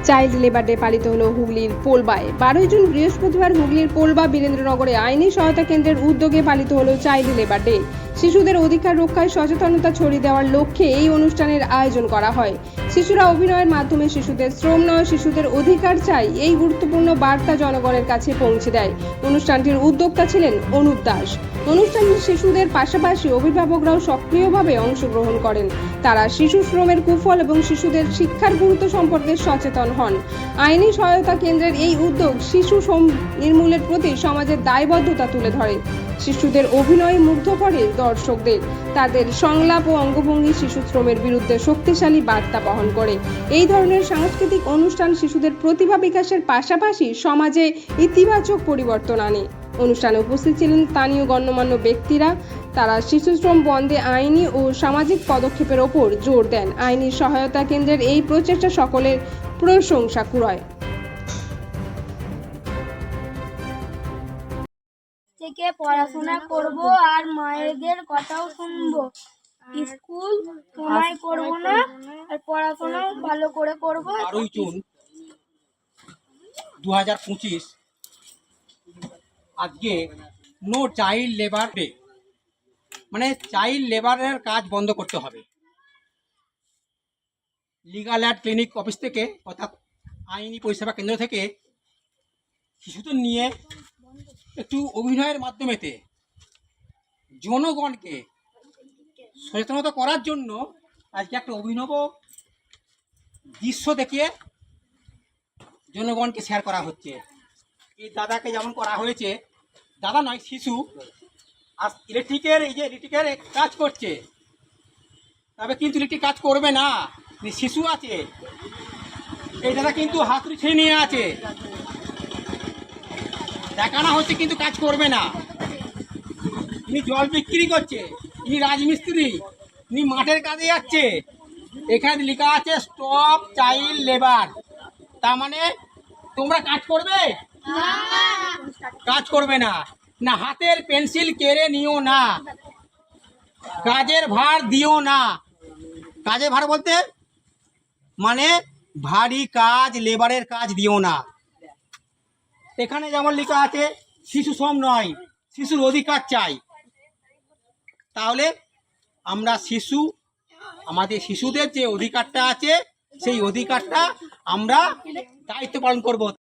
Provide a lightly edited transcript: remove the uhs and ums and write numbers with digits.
Child labour day পালিত হলো হুগলির পোলবায়। 12 জুন বৃহস্পতিবার হুগলির পোলবা বীরেন্দ্রনগরে আইনি সহায়তা কেন্দ্রের উদ্যোগে পালিত হলো চাইল্ড লেবার ডে। শিশুদের অধিকার রক্ষায় সচেতনতা ছড়িয়ে দেওয়ার লক্ষ্যে এই অনুষ্ঠানের আয়োজন করা হয়। শিশুরা অভিনয়ের মাধ্যমে শিশুদের শ্রম নয়, শিশুদের অধিকার চাই, এই গুরুত্বপূর্ণ বার্তা জনগণের কাছে পৌঁছে দেয়। অনুষ্ঠানটির উদ্যোক্তা ছিলেন অনুপ দাস। অনুষ্ঠানে শিশুদের পাশাপাশি অভিভাবকরাও সক্রিয়ভাবে অংশগ্রহণ করেন। তারা শিশু শ্রমের কুফল এবং শিশুদের শিক্ষার গুরুত্ব সম্পর্কে সচেতন হন। আইনি সহায়তা কেন্দ্রের এই উদ্যোগ শিশু শ্রম নির্মূলের প্রতি সমাজের দায়বদ্ধতা তুলে ধরে। শিশুদের অভিনয় মুগ্ধ করে দর্শকদের। তাদের সংলাপ ও অঙ্গভঙ্গি শিশু শ্রমের বিরুদ্ধে শক্তিশালী বার্তা বহন করে। এই ধরনের সাংস্কৃতিক অনুষ্ঠান শিশুদের প্রতিভা বিকাশের পাশাপাশি সমাজে ইতিবাচক পরিবর্তন আনে। অনুষ্ঠানে উপস্থিত ছিলেন স্থানীয় গণ্যমান্য ব্যক্তিরা। তারা শিশু শ্রম বন্ধে আইনি ও সামাজিক পদক্ষেপের ওপর জোর দেন। আইনি সহায়তা কেন্দ্রের এই প্রচেষ্টা সকলের প্রশংসা কুড়ায়। থেকে পড়াশোনা করব আর মায়েদের কথাও শুনবো। স্কুল সময় করব না আর পড়াশোনাও ভালো করে করব। 12 জুন 2025 আজকে নো চাইল্ড লেবার ডে, মানে চাইল্ড লেবারের কাজ বন্ধ করতে হবে। লিগাল অ্যাড ক্লিনিক অফিস থেকে অর্থাৎ আইনি পরিষেবা কেন্দ্র থেকে শিশুদের নিয়ে একটু অভিনয়ের মাধ্যমেতে জনগণকে সচেতনতা করার জন্য আজকে একটা অভিনব দৃশ্য দেখিয়ে জনগণকে শেয়ার করা হচ্ছে। এই দাদাকে যেমন করা হয়েছে, দাদা নয় শিশু, আর ইলেকট্রিকের এই যে ইলেকট্রিকের কাজ করছে, তবে কিন্তু ইলেকট্রিক কাজ করবে না, শিশু আছে। এই দাদা কিন্তু হাতুড়ি ছেড়ে নিয়ে আছে, দেখানো হচ্ছে কিন্তু কাজ করবে না। ইনি জল বিক্রি করছে, ইনি রাজমিস্ত্রি, ইনি মাঠের কাজে যাচ্ছে। এখানে লেখা আছে স্টপ চাইল্ড লেবার। তার মানে তোমরা কাজ করবে, কাজ করবে না, না হাতের পেন্সিল কেড়ে নিও না, কাজের ভার দিও না। কাজের ভার বলতে মানে ভারী কাজ, লেবারের কাজ দিও না। এখানে যেমন লেখা আছে শিশু শ্রম নয়, শিশুর অধিকার চাই। তাহলে আমরা আমাদের শিশুদের যে অধিকারটা আছে সেই অধিকারটা আমরা দায়িত্ব পালন করব।